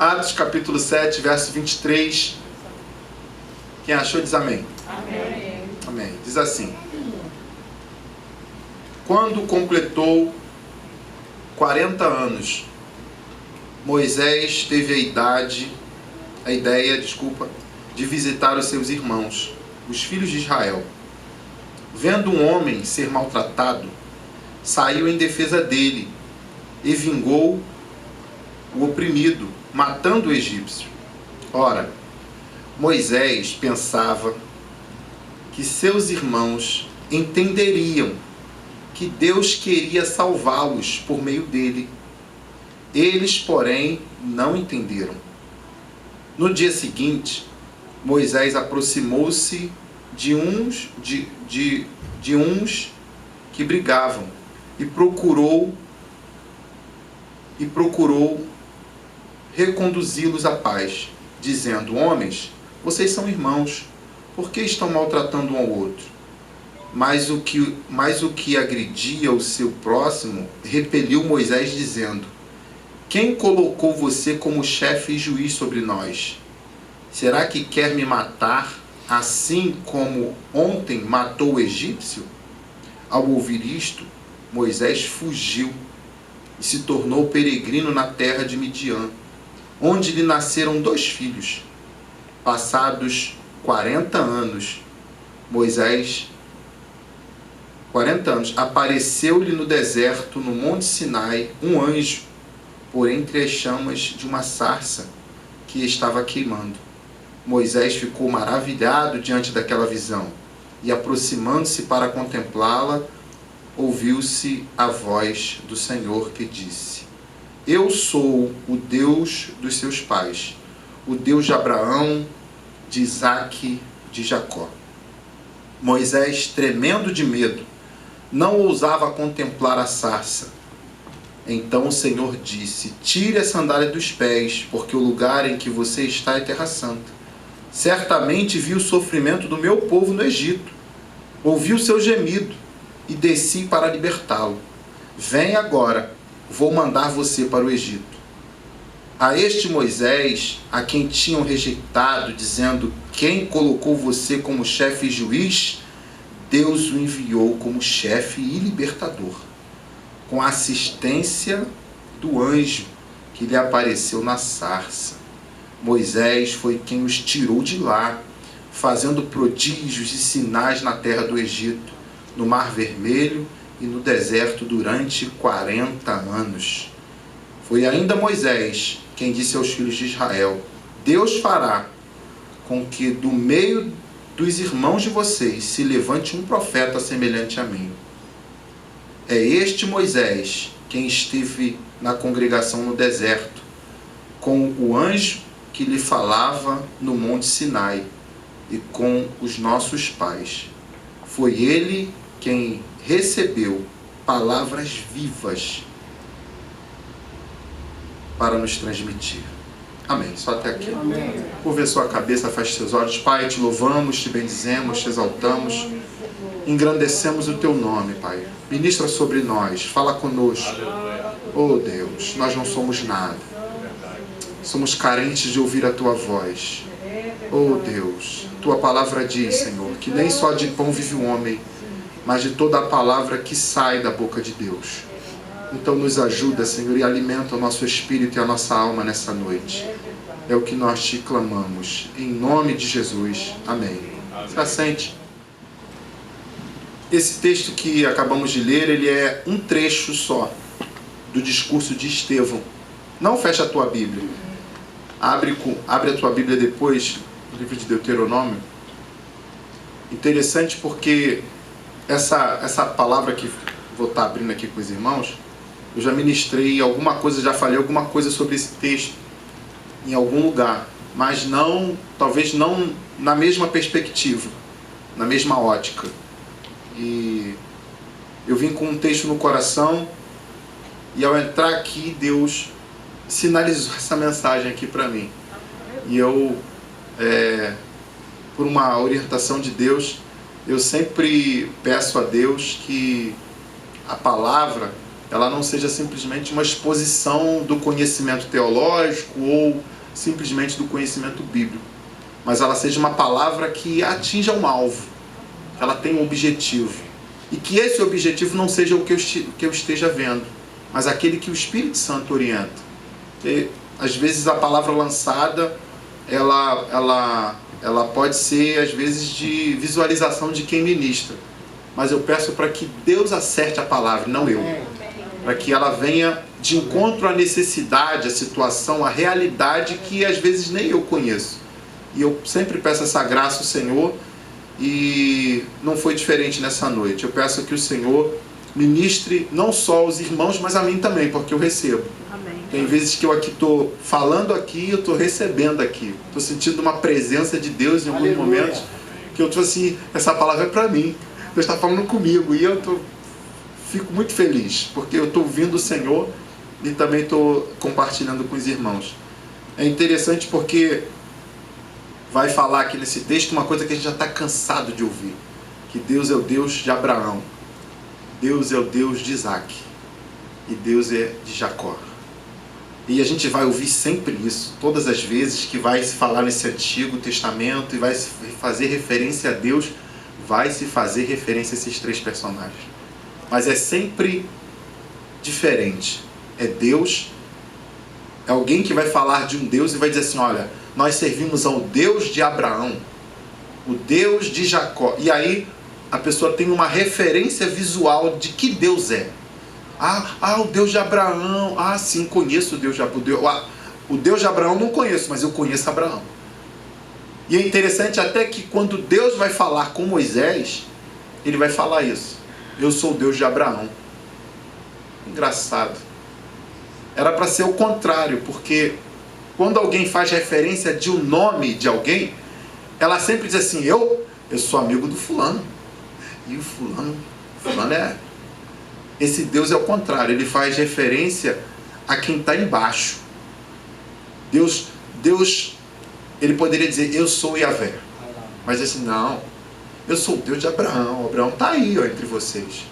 Atos capítulo 7, verso 23. Quem achou diz amém. Amém. Amém. Diz assim: quando completou 40 anos, Moisés teve a ideia de visitar os seus irmãos, os filhos de Israel. Vendo um homem ser maltratado, saiu em defesa dele e vingou o oprimido, matando o egípcio. Ora, Moisés pensava que seus irmãos entenderiam que Deus queria salvá-los por meio dele. Eles, porém, não entenderam. No dia seguinte, Moisés aproximou-se de uns que brigavam e procurou reconduzi-los à paz, dizendo: homens, vocês são irmãos, por que estão maltratando um ao outro? Mas o que agredia o seu próximo repeliu Moisés, dizendo: quem colocou você como chefe e juiz sobre nós? Será que quer me matar, assim como ontem matou o egípcio? Ao ouvir isto, Moisés fugiu e se tornou peregrino na terra de Midian, onde lhe nasceram 2 filhos. Passados 40 anos, apareceu-lhe no deserto, no Monte Sinai, um anjo, por entre as chamas de uma sarça que estava queimando. Moisés ficou maravilhado diante daquela visão, e aproximando-se para contemplá-la, ouviu-se a voz do Senhor que disse: eu sou o Deus dos seus pais, o Deus de Abraão, de Isaque, de Jacó. Moisés, tremendo de medo, não ousava contemplar a sarça. Então o Senhor disse: tire a sandália dos pés, porque o lugar em que você está é terra santa. Certamente vi o sofrimento do meu povo no Egito, ouvi o seu gemido e desci para libertá-lo. Vem agora, vou mandar você para o Egito. A este Moisés, a quem tinham rejeitado, dizendo: quem colocou você como chefe e juiz? Deus o enviou como chefe e libertador, com a assistência do anjo que lhe apareceu na sarça. Moisés foi quem os tirou de lá, fazendo prodígios e sinais na terra do Egito, no Mar Vermelho e no deserto durante 40 anos. Foi ainda Moisés quem disse aos filhos de Israel: Deus fará com que do meio dos irmãos de vocês se levante um profeta semelhante a mim. É este Moisés quem esteve na congregação no deserto, com o anjo que lhe falava no Monte Sinai e com os nossos pais. Foi ele quem recebeu palavras vivas para nos transmitir. Amém. Só até aqui. Amém. Curva a sua cabeça, feche seus olhos. Pai, te louvamos, te bendizemos, te exaltamos, engrandecemos o teu nome, Pai. Ministra sobre nós, fala conosco. Oh Deus, nós não somos nada. Somos carentes de ouvir a tua voz. Oh Deus, tua palavra diz, Senhor, que nem só de pão vive o homem, mas de toda a palavra que sai da boca de Deus. Então nos ajuda, Senhor, e alimenta o nosso espírito e a nossa alma nessa noite. É o que nós te clamamos. Em nome de Jesus. Amém. Se assente. Esse texto que acabamos de ler, ele é um trecho só do discurso de Estevão. Não fecha a tua Bíblia. Abre a tua Bíblia depois, no livro de Deuteronômio. Interessante porque essa palavra que vou estar abrindo aqui com os irmãos, eu já ministrei alguma coisa, já falei alguma coisa sobre esse texto em algum lugar, mas não, talvez não na mesma perspectiva, na mesma ótica. E eu vim com um texto no coração e ao entrar aqui, Deus sinalizou essa mensagem aqui para mim. E eu, por uma orientação de Deus, eu sempre peço a Deus que a palavra ela não seja simplesmente uma exposição do conhecimento teológico ou simplesmente do conhecimento bíblico, mas ela seja uma palavra que atinja um alvo, que ela tenha um objetivo, e que esse objetivo não seja o que eu esteja vendo, mas aquele que o Espírito Santo orienta. Porque, às vezes, a palavra lançada, ela pode ser, às vezes, de visualização de quem ministra, mas eu peço para que Deus acerte a palavra, não eu, para que ela venha de encontro à necessidade, à situação, à realidade que às vezes nem eu conheço. E eu sempre peço essa graça ao Senhor, e não foi diferente nessa noite. Eu peço que o Senhor ministre não só aos irmãos, mas a mim também, porque eu recebo. Amém. Tem vezes que eu aqui estou falando aqui, eu estou recebendo aqui. Estou sentindo uma presença de Deus em alguns momentos, que eu estou assim, essa palavra é para mim. Deus está falando comigo, e fico muito feliz, porque eu estou ouvindo o Senhor e também estou compartilhando com os irmãos. É interessante porque vai falar aqui nesse texto uma coisa que a gente já está cansado de ouvir, que Deus é o Deus de Abraão, Deus é o Deus de Isaac, e Deus é de Jacó. E a gente vai ouvir sempre isso, todas as vezes que vai se falar nesse Antigo Testamento e vai se fazer referência a Deus, vai se fazer referência a esses três personagens. Mas é sempre diferente. É Deus, é alguém que vai falar de um Deus e vai dizer assim, olha, nós servimos ao Deus de Abraão, o Deus de Jacó. E aí a pessoa tem uma referência visual de que Deus é. O Deus de Abraão. Sim, conheço o Deus de Abraão. O Deus de Abraão não conheço, mas eu conheço Abraão. E é interessante até que quando Deus vai falar com Moisés, ele vai falar isso. Eu sou o Deus de Abraão. Engraçado. Era para ser o contrário, porque quando alguém faz referência de um nome de alguém, ela sempre diz assim, eu sou amigo do fulano. E o fulano é... Esse Deus é o contrário, ele faz referência a quem está embaixo. Deus, ele poderia dizer, eu sou Yahvé. Mas assim, não, eu sou o Deus de Abraão. Abraão está aí, entre vocês.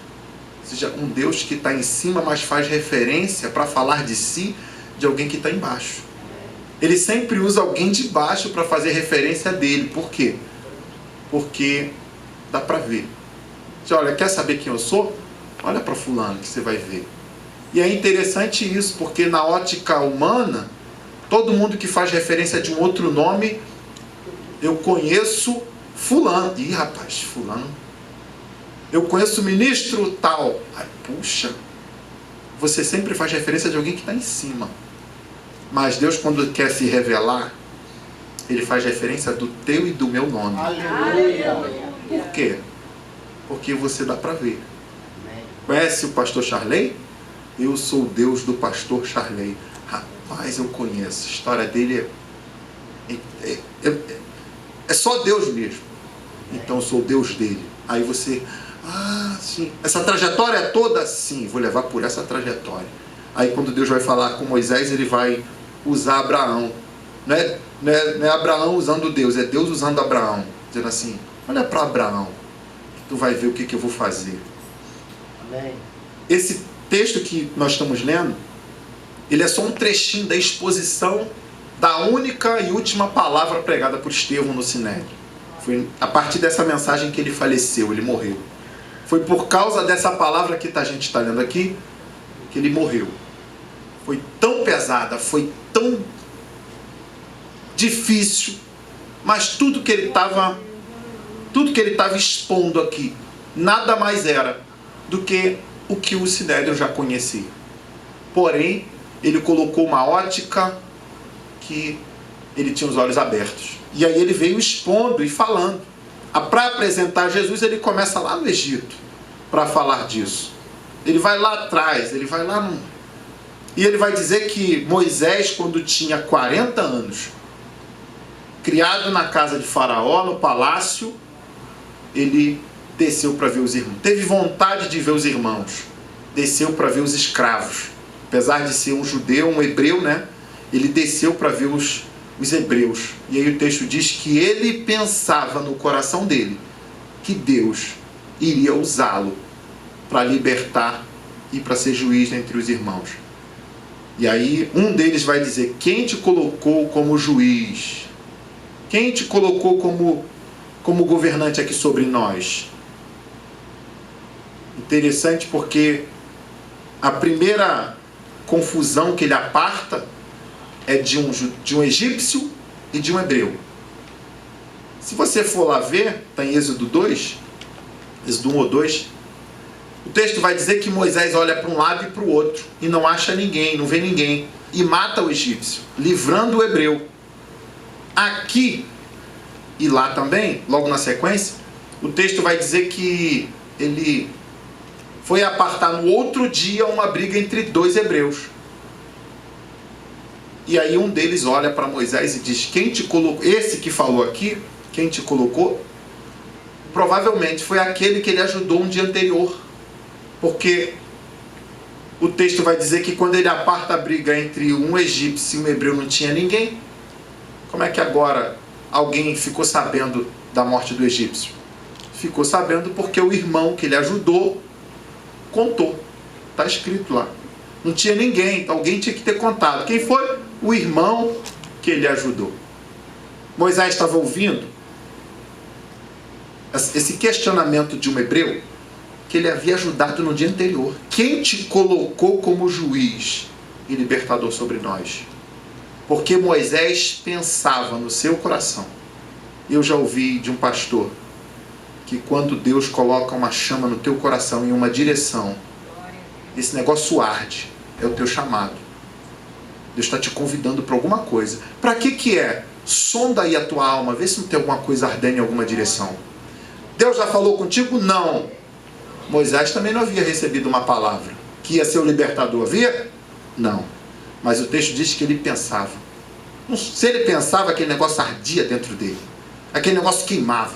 Ou seja, um Deus que está em cima, mas faz referência para falar de si, de alguém que está embaixo. Ele sempre usa alguém de baixo para fazer referência dele. Por quê? Porque dá para ver. Você olha, quer saber quem eu sou? Olha para fulano que você vai ver. E é interessante isso, porque na ótica humana, todo mundo que faz referência de um outro nome, eu conheço fulano. Ih, rapaz, fulano. Eu conheço o ministro tal. Puxa, você sempre faz referência de alguém que está em cima. Mas Deus, quando quer se revelar, ele faz referência do teu e do meu nome. Aleluia. Por quê? Porque você dá para ver. Conhece o pastor Charley? Eu sou o Deus do pastor Charley. Rapaz, eu conheço. A história dele é só Deus mesmo. Então eu sou o Deus dele. Aí você... sim. Essa trajetória toda, sim. Vou levar por essa trajetória. Aí quando Deus vai falar com Moisés, ele vai usar Abraão. Não é Abraão usando Deus, é Deus usando Abraão. Dizendo assim, olha para Abraão, que tu vai ver o que eu vou fazer. Amém. Esse texto que nós estamos lendo, ele é só um trechinho da exposição da única e última palavra pregada por Estevão no Sinédrio. Foi a partir dessa mensagem que ele faleceu, ele morreu. Foi por causa dessa palavra que a gente está lendo aqui, que ele morreu. Foi tão pesada, foi tão difícil, mas tudo que ele estava expondo aqui, nada mais era do que o que o Sinédrio já conhecia. Porém, ele colocou uma ótica que ele tinha os olhos abertos. E aí ele veio expondo e falando. Para apresentar Jesus, ele começa lá no Egito para falar disso. Ele vai lá atrás, ele vai lá no... E ele vai dizer que Moisés, quando tinha 40 anos, criado na casa de Faraó, no palácio, ele desceu para ver os irmãos. Teve vontade de ver os irmãos. Desceu para ver os escravos. Apesar de ser um judeu, um hebreu, né? Ele desceu para ver os hebreus. E aí o texto diz que ele pensava no coração dele que Deus iria usá-lo para libertar e para ser juiz entre os irmãos. E aí um deles vai dizer: quem te colocou como juiz? Quem te colocou como governante aqui sobre nós? Interessante, porque a primeira confusão que ele aparta é de um egípcio e de um hebreu. Se você for lá ver, está em Êxodo 2, Êxodo 1 ou 2, o texto vai dizer que Moisés olha para um lado e para o outro e não acha ninguém, não vê ninguém, e mata o egípcio, livrando o hebreu. Aqui e lá também, logo na sequência, o texto vai dizer que ele foi apartar no outro dia uma briga entre dois hebreus. E aí um deles olha para Moisés e diz: quem te colocou? Esse que falou aqui, quem te colocou, provavelmente foi aquele que ele ajudou um dia anterior. Porque o texto vai dizer que quando ele aparta a briga entre um egípcio e um hebreu não tinha ninguém. Como é que agora alguém ficou sabendo da morte do egípcio? Ficou sabendo porque o irmão que ele ajudou contou. Está escrito lá. Não tinha ninguém, alguém tinha que ter contado. Quem foi? O irmão que ele ajudou. Moisés estava ouvindo esse questionamento de um hebreu que ele havia ajudado no dia anterior. Quem te colocou como juiz e libertador sobre nós? Porque Moisés pensava no seu coração. Eu já ouvi de um pastor que quando Deus coloca uma chama no teu coração em uma direção, esse negócio arde, é o teu chamado. Deus está te convidando para alguma coisa. Para que é? Sonda aí a tua alma, vê se não tem alguma coisa ardendo em alguma direção. Deus já falou contigo? Não. Moisés também não havia recebido uma palavra que ia ser o libertador, havia? Não. Mas o texto diz que ele pensava. Se ele pensava, aquele negócio ardia dentro dele. Aquele negócio queimava.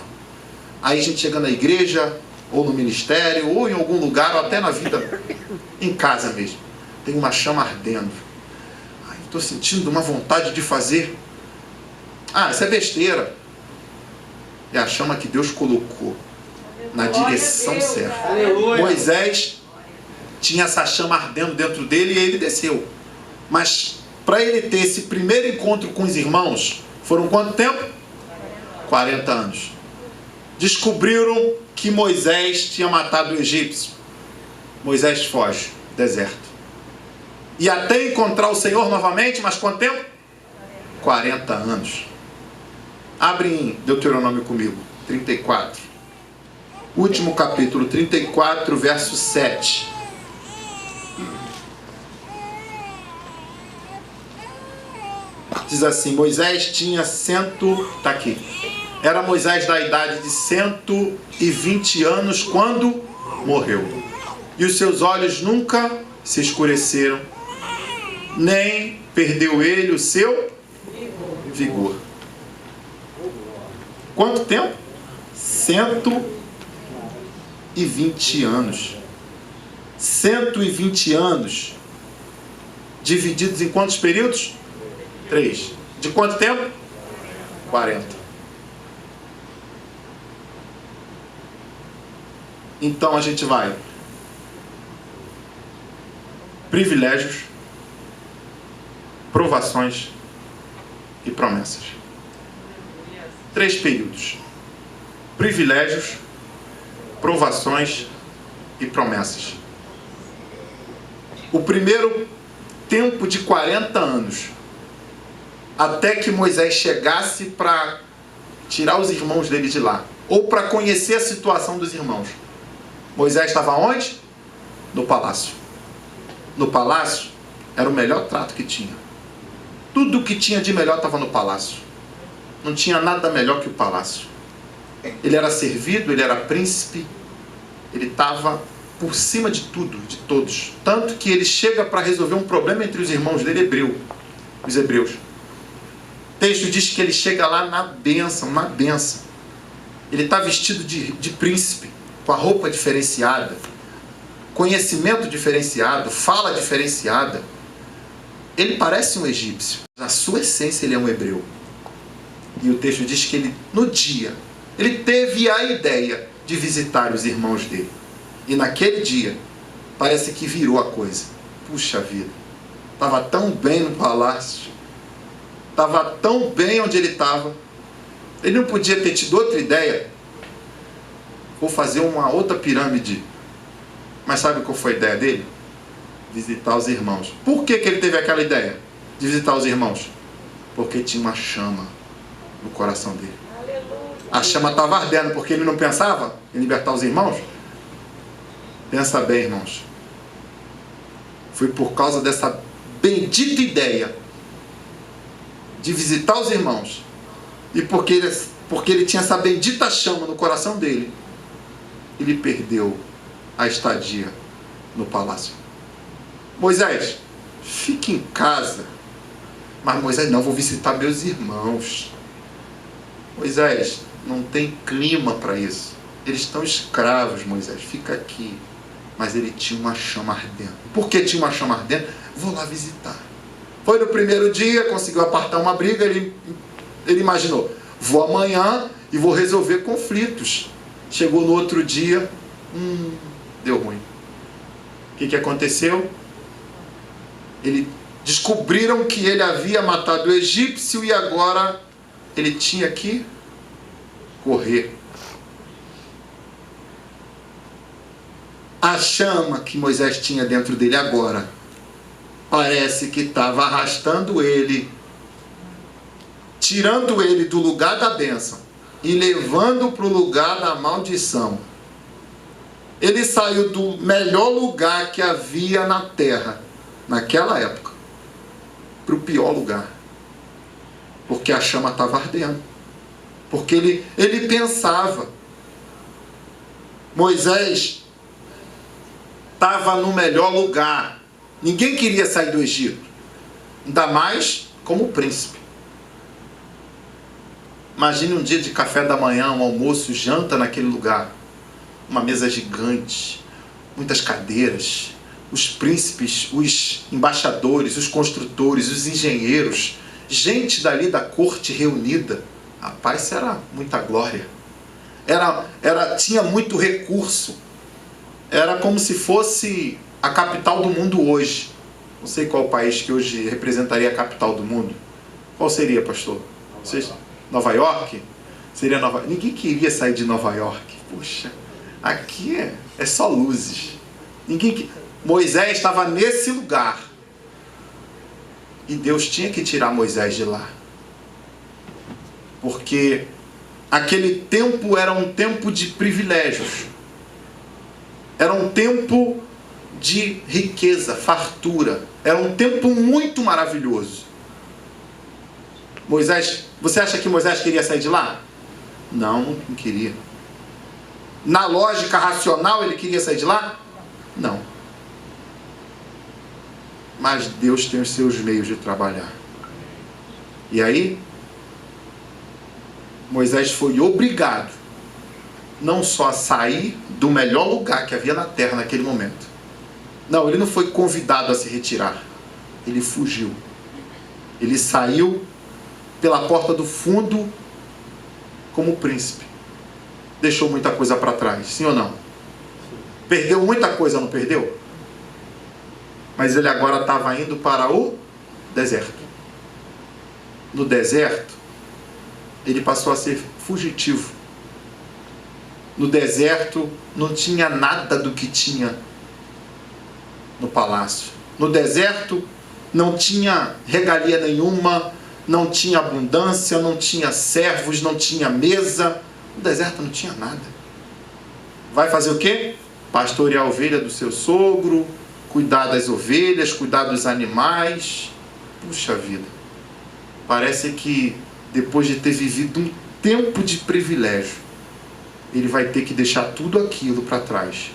Aí a gente chega na igreja, ou no ministério, ou em algum lugar, ou até na vida, em casa mesmo. Tem uma chama ardendo. Ai, estou sentindo uma vontade de fazer. Ah, isso é besteira. É a chama que Deus colocou na direção certa. Moisés tinha essa chama ardendo dentro dele e ele desceu. Mas para ele ter esse primeiro encontro com os irmãos, foram quanto tempo? 40 anos. Descobriram que Moisés tinha matado o egípcio. Moisés foge, deserto. E até encontrar o Senhor novamente, mas quanto tempo? 40 anos. Abre em Deuteronômio comigo, 34. Último capítulo, 34, verso 7. Diz assim: Moisés tinha tá aqui. Era Moisés da idade de 120 anos quando morreu. E os seus olhos nunca se escureceram, nem perdeu ele o seu vigor. Quanto tempo? 120 anos. 120 anos. Divididos em quantos períodos? 3. De quanto tempo? 40. Então a gente vai. Privilégios, provações e promessas. 3 períodos. Privilégios, provações e promessas. O primeiro tempo de 40 anos, até que Moisés chegasse para tirar os irmãos dele de lá, ou para conhecer a situação dos irmãos. Moisés estava onde? No palácio. No palácio era o melhor trato que tinha. Tudo que tinha de melhor estava no palácio. Não tinha nada melhor que o palácio. Ele era servido, ele era príncipe, ele estava por cima de tudo, de todos. Tanto que ele chega para resolver um problema entre os irmãos dele, os hebreus. O texto diz que ele chega lá na bênção, na bênção. Ele está vestido de príncipe, com a roupa diferenciada, conhecimento diferenciado, fala diferenciada. Ele parece um egípcio. Na sua essência ele é um hebreu. E o texto diz que ele, no dia, ele teve a ideia de visitar os irmãos dele. E naquele dia, parece que virou a coisa. Puxa vida, estava tão bem no palácio, estava tão bem onde ele estava. Ele não podia ter tido outra ideia. Vou fazer uma outra pirâmide. Mas sabe qual foi a ideia dele? Visitar os irmãos. Por que ele teve aquela ideia de visitar os irmãos? Porque tinha uma chama no coração dele. A chama estava ardendo, porque ele não pensava em libertar os irmãos? Pensa bem, irmãos. Foi por causa dessa bendita ideia de visitar os irmãos, e porque ele tinha essa bendita chama no coração dele, ele perdeu a estadia no palácio. Moisés, fique em casa. Mas Moisés, não, vou visitar meus irmãos. Moisés, não tem clima para isso. Eles estão escravos, Moisés, fica aqui. Mas ele tinha uma chama ardendo. Por que tinha uma chama ardendo? Vou lá visitar. Foi no primeiro dia, conseguiu apartar uma briga, ele imaginou, vou amanhã e vou resolver conflitos. Chegou no outro dia, deu ruim. O que aconteceu? Descobriram que ele havia matado o egípcio e agora ele tinha que correr. A chama que Moisés tinha dentro dele agora parece que estava arrastando ele, tirando ele do lugar da bênção e levando para o lugar da maldição. Ele saiu do melhor lugar que havia na terra, naquela época, para o pior lugar. Porque a chama estava ardendo. Porque ele pensava. Moisés estava no melhor lugar. Ninguém queria sair do Egito. Ainda mais como príncipe. Imagine um dia de café da manhã, um almoço, janta naquele lugar. Uma mesa gigante, muitas cadeiras, os príncipes, os embaixadores, os construtores, os engenheiros, gente dali da corte reunida. Rapaz, isso era muita glória. Tinha muito recurso. Era como se fosse a capital do mundo hoje. Não sei qual país que hoje representaria a capital do mundo. Qual seria, pastor? Nova York? Seria Nova York. Ninguém queria sair de Nova York. Puxa, aqui é só luzes. Moisés estava nesse lugar. E Deus tinha que tirar Moisés de lá. Porque aquele tempo era um tempo de privilégios. Era um tempo de riqueza, fartura. Era um tempo muito maravilhoso. Moisés, você acha que Moisés queria sair de lá? Não queria. Na lógica racional ele queria sair de lá? Não. Mas Deus tem os seus meios de trabalhar. E aí, Moisés foi obrigado não só a sair do melhor lugar que havia na terra naquele momento. Não, ele não foi convidado a se retirar. Ele fugiu. Ele saiu pela porta do fundo como príncipe. Deixou muita coisa para trás, sim ou não? Perdeu muita coisa, não perdeu? Mas ele agora estava indo para o deserto. No deserto, ele passou a ser fugitivo. No deserto, não tinha nada do que tinha no palácio. No deserto, não tinha regalia nenhuma, não tinha abundância, não tinha servos, não tinha mesa. No deserto não tinha nada. Vai fazer o quê? Pastorear a ovelha do seu sogro, cuidar das ovelhas, cuidar dos animais. Puxa vida. Parece que depois de ter vivido um tempo de privilégio, ele vai ter que deixar tudo aquilo para trás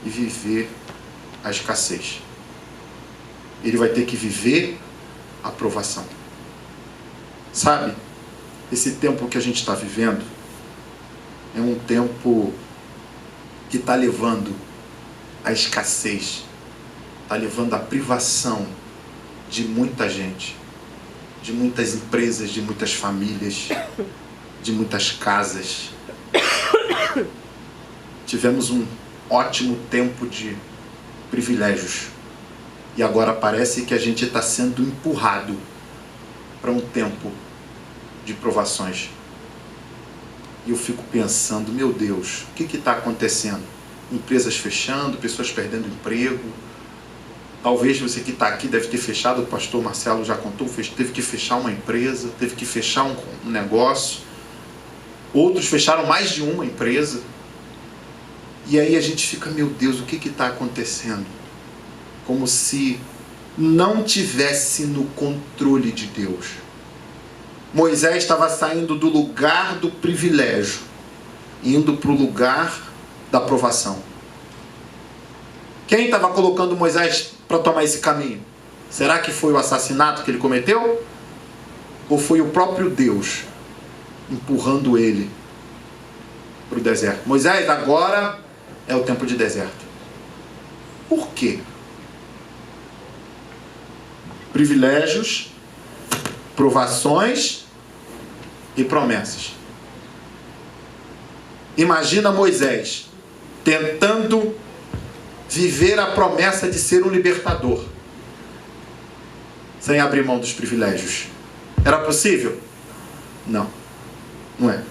e viver a escassez. Ele vai ter que viver a provação. Sabe, esse tempo que a gente está vivendo é um tempo que está levando a escassez, está levando a privação de muita gente, de muitas empresas, de muitas famílias, de muitas casas. Tivemos um ótimo tempo de privilégios E agora parece que a gente está sendo empurrado para um tempo de provações. E eu fico pensando, meu Deus, o que está acontecendo? Empresas fechando, pessoas perdendo emprego. Talvez você que está aqui deve ter fechado, o pastor Marcelo já contou, teve que fechar uma empresa, teve que fechar um negócio. Outros fecharam mais de uma empresa. E aí a gente fica, meu Deus, o que está acontecendo? Como se não tivesse no controle de Deus. Moisés estava saindo do lugar do privilégio, indo para o lugar da provação. Quem estava colocando Moisés para tomar esse caminho? Será que foi o assassinato que ele cometeu? Ou foi o próprio Deus empurrando ele para o deserto? Moisés, agora é o tempo de deserto. Por quê? Privilégios, provações e promessas. Imagina Moisés tentando viver a promessa de ser um libertador, sem abrir mão dos privilégios. Era possível? Não, não é.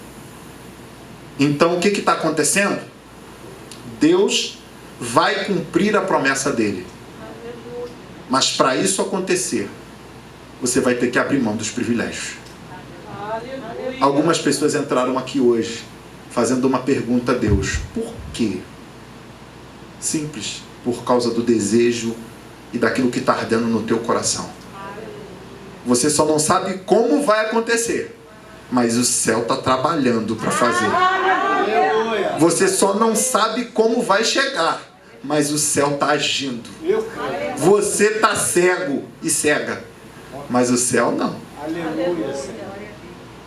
Então o que está acontecendo? Deus vai cumprir a promessa dele. Mas para isso acontecer, você vai ter que abrir mão dos privilégios. Algumas pessoas entraram aqui hoje fazendo uma pergunta a Deus. Por quê? Simples. Por causa do desejo e daquilo que está ardendo no teu coração. Você só não sabe como vai acontecer, mas o céu está trabalhando para fazer. Você só não sabe como vai chegar, mas o céu está agindo. Você está cego e cega, mas o céu não.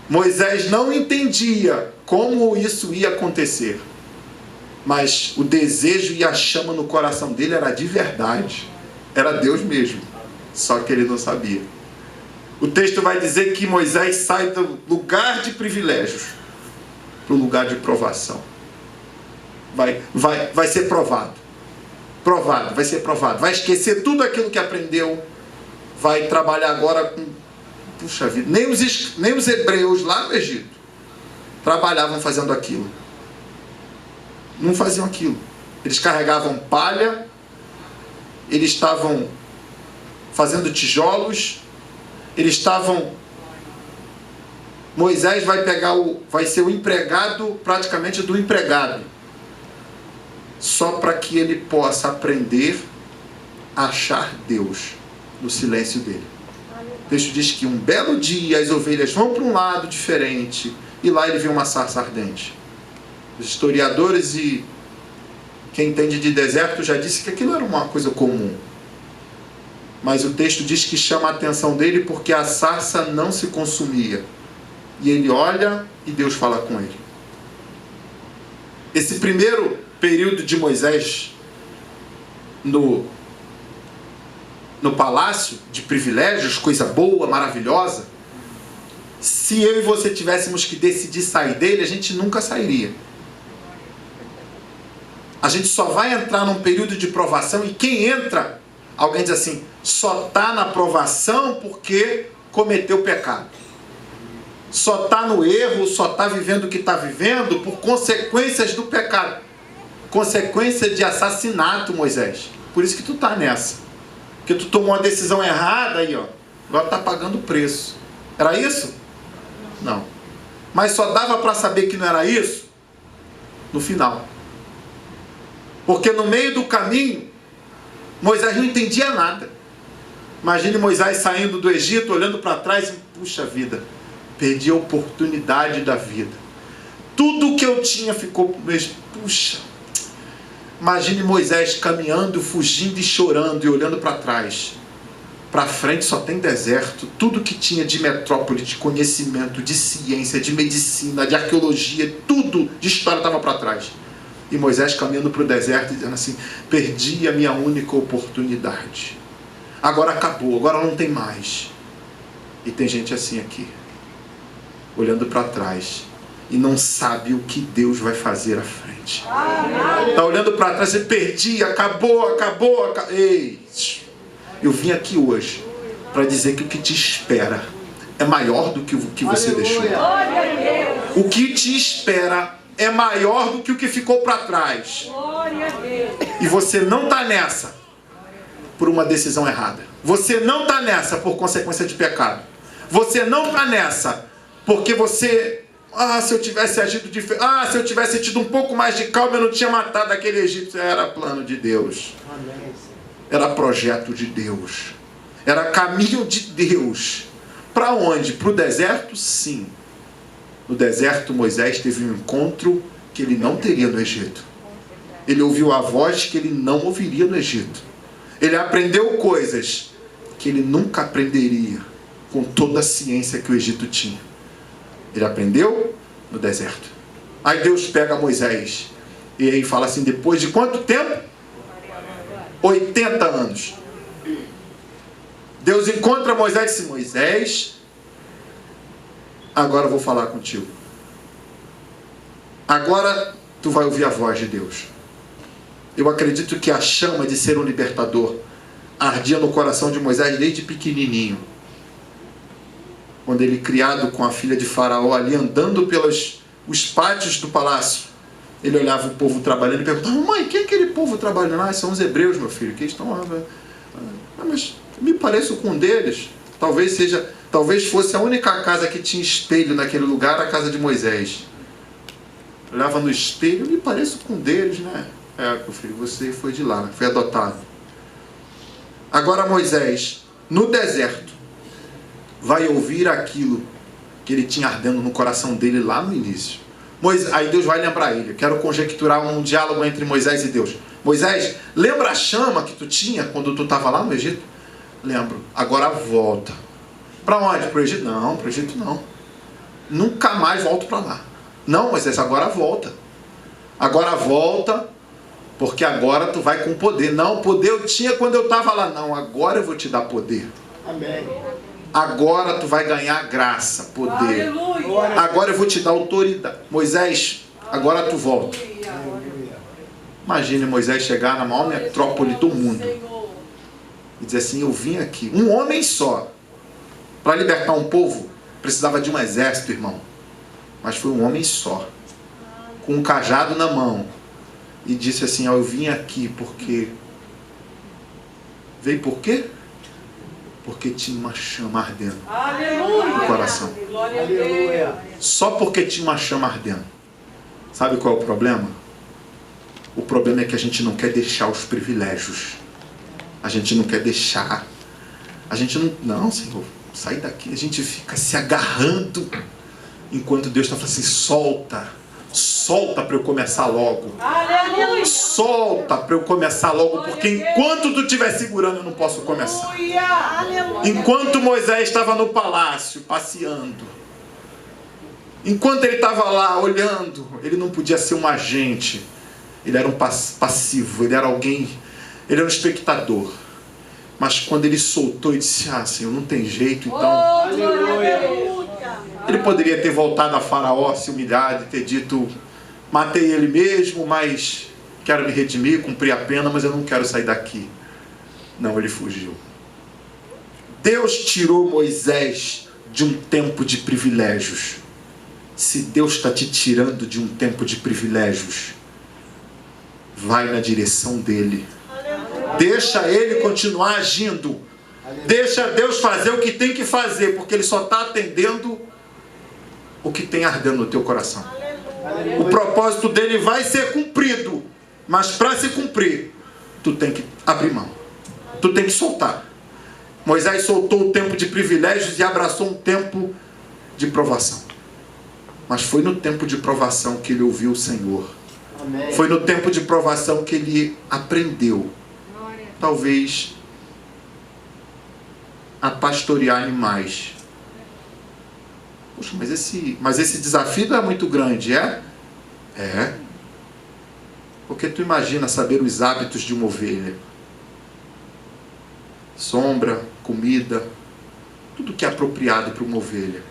Moisés não entendia como isso ia acontecer, mas o desejo e a chama no coração dele era de verdade. Era Deus mesmo, só que ele não sabia. O texto vai dizer que Moisés sai do lugar de privilégios para o lugar de provação. Vai ser provado. Vai ser provado. Vai esquecer tudo aquilo que aprendeu. Vai trabalhar agora com... Puxa vida, nem os hebreus lá no Egito trabalhavam fazendo aquilo. Não faziam aquilo. Eles carregavam palha, eles estavam fazendo tijolos, eles estavam... Moisés vai ser o empregado praticamente do empregado, só para que ele possa aprender a achar Deus no silêncio dele. O texto diz que um belo dia as ovelhas vão para um lado diferente e lá ele vê uma sarça ardente. Os historiadores e quem entende de deserto já disse que aquilo era uma coisa comum. Mas o texto diz que chama a atenção dele porque a sarça não se consumia. E ele olha e Deus fala com ele. Esse primeiro período de Moisés no palácio de privilégios, coisa boa, maravilhosa, se eu e você tivéssemos que decidir sair dele, a gente nunca sairia. A gente só vai entrar num período de provação e quem entra, alguém diz assim, só está na provação porque cometeu pecado. Só está no erro, só está vivendo o que está vivendo por consequências do pecado. Consequência de assassinato, Moisés. Por isso que tu está nessa. Porque tu tomou uma decisão errada aí, ó. Agora está pagando o preço. Era isso? Não. Mas só dava para saber que não era isso no final. Porque no meio do caminho, Moisés não entendia nada. Imagine Moisés saindo do Egito, olhando para trás e, puxa vida, perdi a oportunidade da vida. Tudo que eu tinha ficou, puxa. Imagine Moisés caminhando, fugindo e chorando e olhando para trás. Para frente só tem deserto. Tudo que tinha de metrópole, de conhecimento, de ciência, de medicina, de arqueologia, tudo de história estava para trás. E Moisés caminhando para o deserto e dizendo assim, perdi a minha única oportunidade. Agora acabou, agora não tem mais. E tem gente assim aqui, olhando para trás e não sabe o que Deus vai fazer à frente. Está olhando para trás e perdi, acabou. Ei, Eu vim aqui hoje para dizer que o que te espera é maior do que o que você deixou. O que te espera é maior do que o que ficou para trás. E você não está nessa por uma decisão errada. Você não está nessa por consequência de pecado. Você não está nessa porque você... se eu tivesse agido diferente... se eu tivesse tido um pouco mais de calma, eu não tinha matado aquele egípcio. Era plano de Deus. Era projeto de Deus. Era caminho de Deus. Para onde? Para o deserto? Sim. No deserto, Moisés teve um encontro que ele não teria no Egito. Ele ouviu a voz que ele não ouviria no Egito. Ele aprendeu coisas que ele nunca aprenderia com toda a ciência que o Egito tinha. Ele aprendeu no deserto. Aí Deus pega Moisés e aí fala assim, depois de quanto tempo? 80 anos. Deus encontra Moisés e disse, Moisés, agora eu vou falar contigo. Agora tu vai ouvir a voz de Deus. Eu acredito que a chama de ser um libertador ardia no coração de Moisés desde pequenininho. Quando ele, criado com a filha de Faraó ali, andando pelos os pátios do palácio, ele olhava o povo trabalhando e perguntava, mãe, quem é aquele povo trabalhando? São os hebreus, meu filho, que estão lá. Mas me pareço com um deles. Talvez fosse a única casa que tinha espelho naquele lugar, a casa de Moisés. Olhava no espelho, me pareço com um deles, né? Meu filho, você foi de lá, foi adotado. Agora Moisés, no deserto, vai ouvir aquilo que ele tinha ardendo no coração dele lá no início. Aí Deus vai lembrar ele. Eu quero conjecturar um diálogo entre Moisés e Deus. Moisés, lembra a chama que tu tinha quando tu estava lá no Egito? Lembro. Agora volta. Para onde? Para o Egito? Não, para o Egito não. Nunca mais volto para lá. Não, Moisés, agora volta. Agora volta, porque agora tu vai com poder. Não, poder eu tinha quando eu estava lá. Não, agora eu vou te dar poder. Amém. Agora tu vai ganhar graça, poder. Aleluia. Agora eu vou te dar autoridade. Moisés, agora tu volta. Imagine Moisés chegar na maior metrópole do mundo e dizer assim, eu vim aqui. Um homem só. Para libertar um povo, precisava de um exército, irmão. Mas foi um homem só. Com um cajado na mão. E disse assim, eu vim aqui porque... Veio por quê? Porque tinha uma chama ardendo no coração. Só porque tinha uma chama ardendo. Sabe qual é o problema? O problema é que a gente não quer deixar os privilégios. A gente não quer deixar. A gente não... Não, Senhor, sai daqui. A gente fica se agarrando. Enquanto Deus está falando assim, solta. Solta para eu começar logo. Aleluia. Solta para eu começar logo. Porque enquanto tu estiver segurando, eu não posso começar. Aleluia. Enquanto Moisés estava no palácio, passeando. Enquanto ele estava lá, olhando. Ele não podia ser um agente. Ele era um passivo. Ele era alguém... Ele era um espectador. Mas quando ele soltou e disse, Senhor, não tem jeito, então... Aleluia. Ele poderia ter voltado a Faraó, se humilhado e ter dito, matei ele mesmo, mas quero me redimir, cumprir a pena, mas eu não quero sair daqui. Não, ele fugiu. Deus tirou Moisés de um tempo de privilégios. Se Deus está te tirando de um tempo de privilégios, vai na direção dele. Deixa ele continuar agindo. Deixa Deus fazer o que tem que fazer, porque ele só está atendendo o que tem ardendo no teu coração. Aleluia. O propósito dele vai ser cumprido, mas para se cumprir, tu tem que abrir mão. Tu tem que soltar. Moisés soltou o tempo de privilégios e abraçou um tempo de provação. Mas foi no tempo de provação que ele ouviu o Senhor. Amém. Foi no tempo de provação que ele aprendeu, talvez, a pastorear animais. Poxa, mas esse desafio não é muito grande, é? É. Porque tu imagina saber os hábitos de uma ovelha. Sombra, comida, tudo que é apropriado para uma ovelha.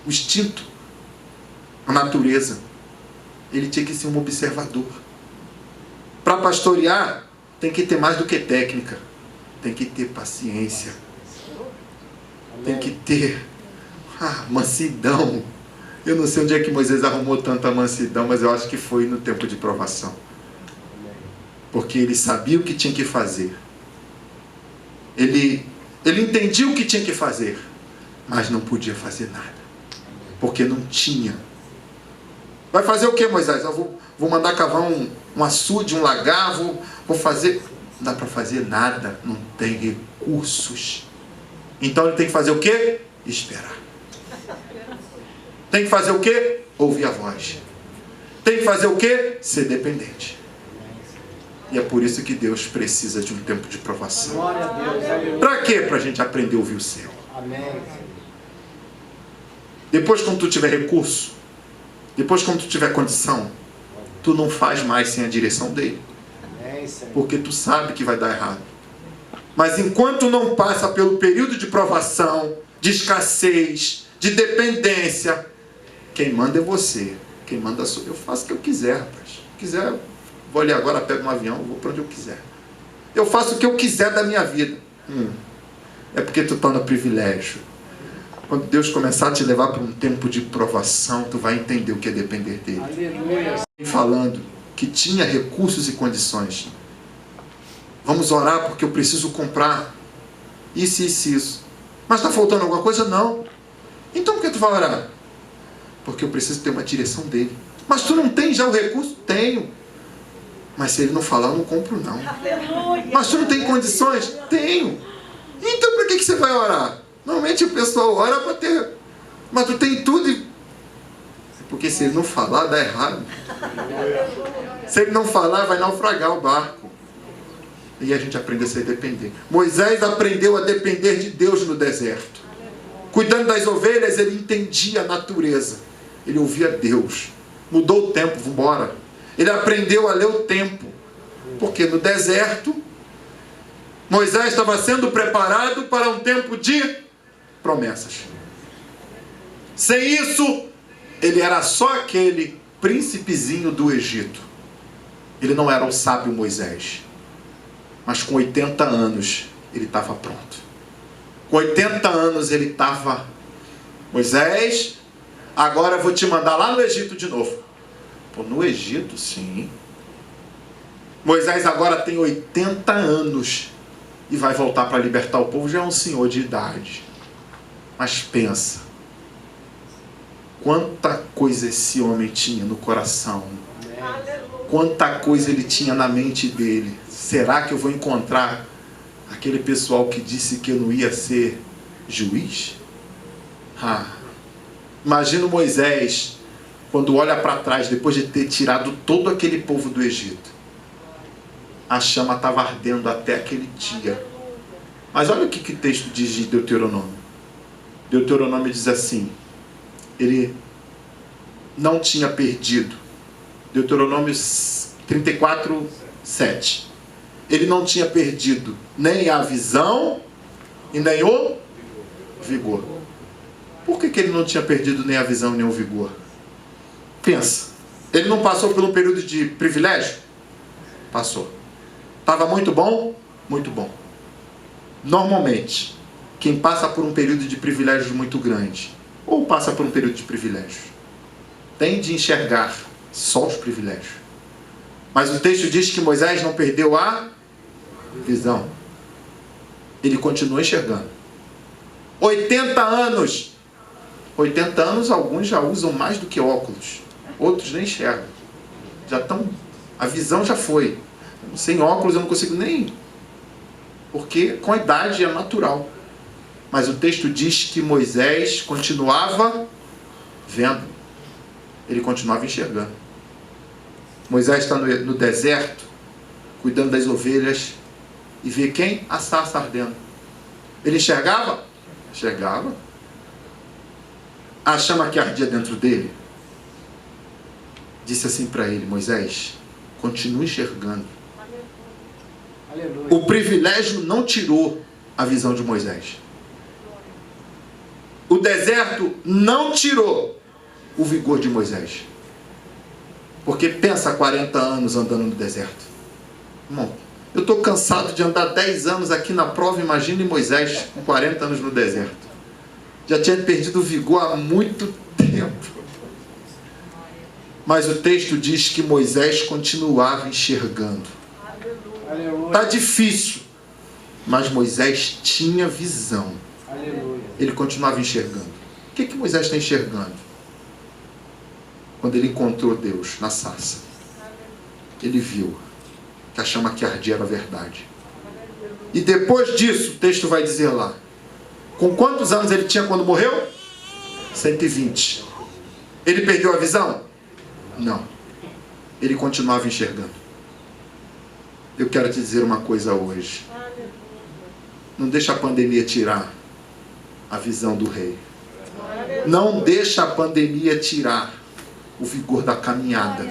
O instinto, a natureza. Ele tinha que ser um observador. Para pastorear, tem que ter mais do que técnica. Tem que ter paciência. Tem que ter mansidão. Eu não sei onde é que Moisés arrumou tanta mansidão, mas eu acho que foi no tempo de provação. Porque ele sabia o que tinha que fazer. Ele entendia o que tinha que fazer, mas não podia fazer nada. Porque não tinha. Vai fazer o que, Moisés? Eu vou mandar cavar um açude, um lagar, vou fazer... Não dá para fazer nada, não tem recursos. Então ele tem que fazer o quê? Esperar. Tem que fazer o quê? Ouvir a voz. Tem que fazer o quê? Ser dependente. E é por isso que Deus precisa de um tempo de provação. Para quê? Para a gente aprender a ouvir o céu. Depois, quando tu tiver recurso, depois, quando tu tiver condição, tu não faz mais sem a direção dele. Porque tu sabe que vai dar errado. Mas enquanto não passa pelo período de provação, de escassez, de dependência, quem manda é você. Quem manda sou eu. Faço o que eu quiser, rapaz. Se quiser, vou ali agora, pego um avião, vou para onde eu quiser. Eu faço o que eu quiser da minha vida. É porque tu está no privilégio. Quando Deus começar a te levar para um tempo de provação, tu vai entender o que é depender dele. Aleluia. Falando que tinha recursos e condições. Vamos orar porque eu preciso comprar isso. Mas está faltando alguma coisa? Não. Então por que tu vai orar? Porque eu preciso ter uma direção dele. Mas tu não tem já o recurso? Tenho. Mas se ele não falar, eu não compro não. Mas tu não tem condições? Tenho. Então para que você vai orar? Normalmente o pessoal ora para ter... Mas tu tem tudo. Porque se ele não falar, dá errado. Se ele não falar, vai naufragar o barco. E a gente aprende a ser dependente. Moisés aprendeu a depender de Deus no deserto. Cuidando das ovelhas, ele entendia a natureza. Ele ouvia Deus. Mudou o tempo, vamos embora. Ele aprendeu a ler o tempo. Porque no deserto, Moisés estava sendo preparado para um tempo de promessas. Sem isso, ele era só aquele príncipezinho do Egito. Ele não era o sábio Moisés. Mas com 80 anos, ele estava pronto. Com 80 anos, ele estava... Moisés, agora eu vou te mandar lá no Egito de novo. Pô, no Egito, sim. Moisés agora tem 80 anos e vai voltar para libertar o povo. Já é um senhor de idade. Mas pensa, quanta coisa esse homem tinha no coração. Quanta coisa ele tinha na mente dele. Será que eu vou encontrar aquele pessoal que disse que eu não ia ser juiz? Imagina Moisés, quando olha para trás, depois de ter tirado todo aquele povo do Egito. A chama estava ardendo até aquele dia. Mas olha o que o texto diz de Deuteronômio. Deuteronômio diz assim, ele não tinha perdido. Deuteronômio 34, 7. Ele não tinha perdido nem a visão e nem o vigor. Por que ele não tinha perdido nem a visão nem o vigor? Pensa. Ele não passou por um período de privilégio? Passou. Estava muito bom? Muito bom. Normalmente, quem passa por um período de privilégios muito grande, ou passa por um período de privilégio, tende a enxergar só os privilégios. Mas o texto diz que Moisés não perdeu a visão. Ele continua enxergando. 80 anos. 80 anos, alguns já usam mais do que óculos. Outros nem enxergam. Já estão... A visão já foi. Sem óculos eu não consigo nem... Porque com a idade é natural. Mas o texto diz que Moisés continuava vendo. Ele continuava enxergando. Moisés está no deserto, cuidando das ovelhas, e vê quem? A sarça ardendo. Ele enxergava? Enxergava. A chama que ardia dentro dele disse assim para ele: Moisés, continue enxergando. Aleluia. O privilégio não tirou a visão de Moisés. O deserto não tirou o vigor de Moisés. Porque pensa 40 anos andando no deserto. Irmão, Eu estou cansado de andar 10 anos aqui na prova. Imagine Moisés com 40 anos no deserto. Já tinha perdido o vigor há muito tempo. Mas o texto diz que Moisés continuava enxergando. Está difícil, mas Moisés tinha visão. Ele continuava enxergando. O que Moisés está enxergando? Quando ele encontrou Deus na sarça, ele viu que a chama que ardia era verdade. E depois disso, o texto vai dizer lá, com quantos anos ele tinha quando morreu? 120. Ele perdeu a visão? Não. Ele continuava enxergando. Eu quero te dizer uma coisa hoje. Não deixa a pandemia tirar a visão do rei. Não deixa a pandemia tirar o vigor da caminhada.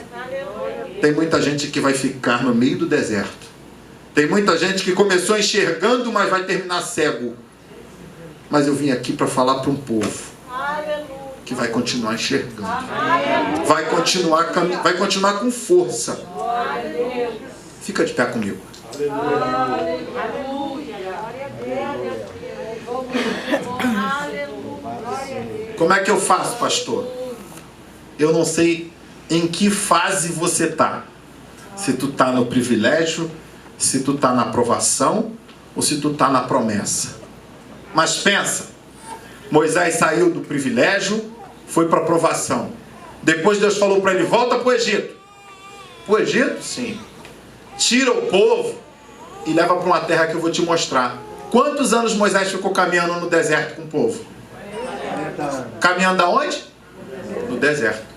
Tem muita gente que vai ficar no meio do deserto. Tem muita gente que começou enxergando, mas vai terminar cego. Mas eu vim aqui para falar para um povo que vai continuar enxergando. Vai continuar com força. Fica de pé comigo. Como é que eu faço, pastor? Eu não sei em que fase você está. Se tu está no privilégio, se tu está na aprovação, ou se tu está na promessa. Mas pensa, Moisés saiu do privilégio, foi para a aprovação. Depois Deus falou para ele, volta para o Egito. Para o Egito? Sim. Tira o povo e leva para uma terra que eu vou te mostrar. Quantos anos Moisés ficou caminhando no deserto com o povo? Caminhando aonde? No deserto.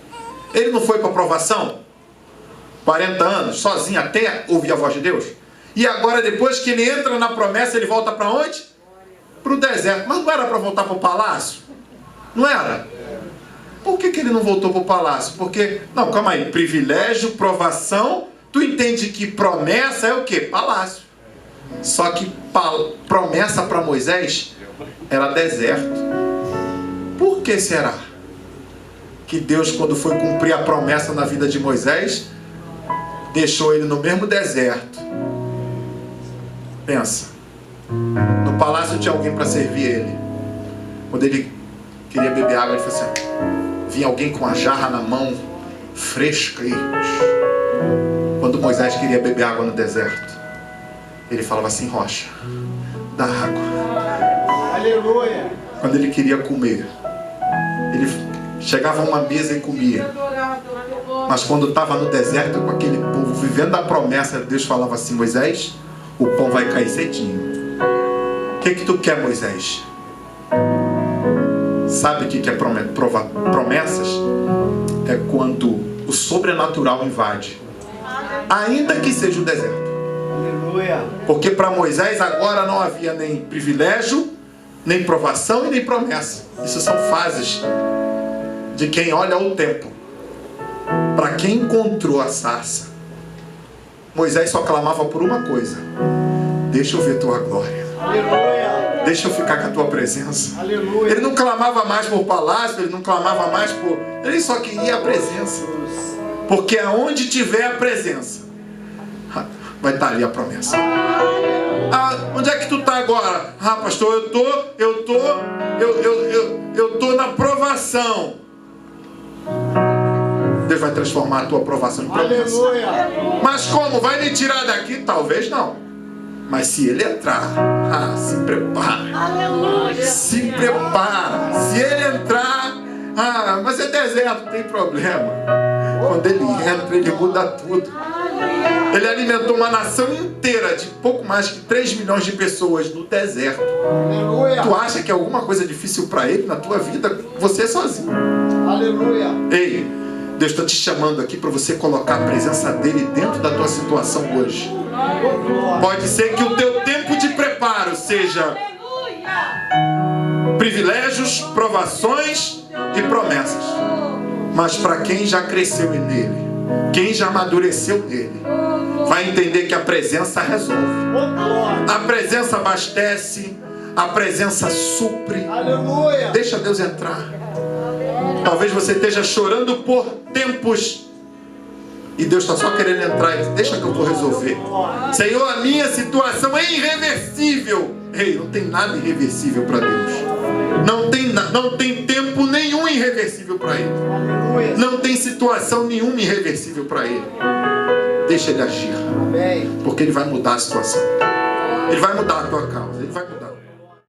Ele não foi para a aprovação? 40 anos, sozinho até ouvir a voz de Deus? E agora, depois que ele entra na promessa, ele volta para onde? Para o deserto. Mas não era para voltar para o palácio? Não era? Por que ele não voltou para o palácio? Porque, não, calma aí, privilégio, provação, tu entende que promessa é o quê? Palácio. Só que promessa para Moisés era deserto. Por que será que Deus, quando foi cumprir a promessa na vida de Moisés, deixou ele no mesmo deserto? Pensa. No palácio tinha alguém para servir ele. Quando ele queria beber água, ele falou assim, vinha alguém com uma jarra na mão, fresca. E quando Moisés queria beber água no deserto, ele falava assim, rocha, dá água. Aleluia. Quando ele queria comer, ele chegava a uma mesa e comia. Mas quando estava no deserto com aquele povo, vivendo a promessa, Deus falava assim, Moisés, o pão vai cair cedinho. O que tu quer, Moisés? Sabe o que é promessas? É quando o sobrenatural invade, ainda que seja o deserto. Porque para Moisés agora não havia nem privilégio, nem provação e nem promessa. Isso são fases de quem olha o tempo. Para quem encontrou a sarça, Moisés só clamava por uma coisa: deixa eu ver tua glória. Aleluia. Deixa eu ficar com a tua presença. Aleluia. Ele não clamava mais por palácio, ele não clamava mais por... Ele só queria a presença. Porque aonde tiver a presença, vai estar ali a promessa. Onde é que tu está agora? Pastor, eu tô na provação. Deus vai transformar a tua aprovação em promessa. Aleluia. Mas como? Vai me tirar daqui? Talvez não. Mas se ele entrar, se prepara. Aleluia. Se prepara. Se ele entrar, mas é deserto, não tem problema. Quando ele entra, ele muda tudo. Ele alimentou uma nação inteira de pouco mais de 3 milhões de pessoas no deserto. Aleluia. Tu acha que é alguma coisa difícil para ele na tua vida? Você sozinho. Aleluia. Ei, Deus está te chamando aqui para você colocar a presença dele dentro da tua situação hoje. Pode ser que o teu tempo de preparo seja privilégios, provações e promessas. Mas para quem já cresceu nele, quem já amadureceu nele, vai entender que a presença resolve. A presença abastece, a presença supre. Aleluia. Deixa Deus entrar. Talvez você esteja chorando por tempos E Deus está só querendo entrar e deixa que eu vou resolver. Senhor, a minha situação é irreversível. Ei, não tem nada irreversível para Deus. Não tem tempo nenhum irreversível para Ele. Não tem situação nenhuma irreversível para Ele. Deixa Ele agir. Porque Ele vai mudar a situação. Ele vai mudar a tua causa. Ele vai mudar.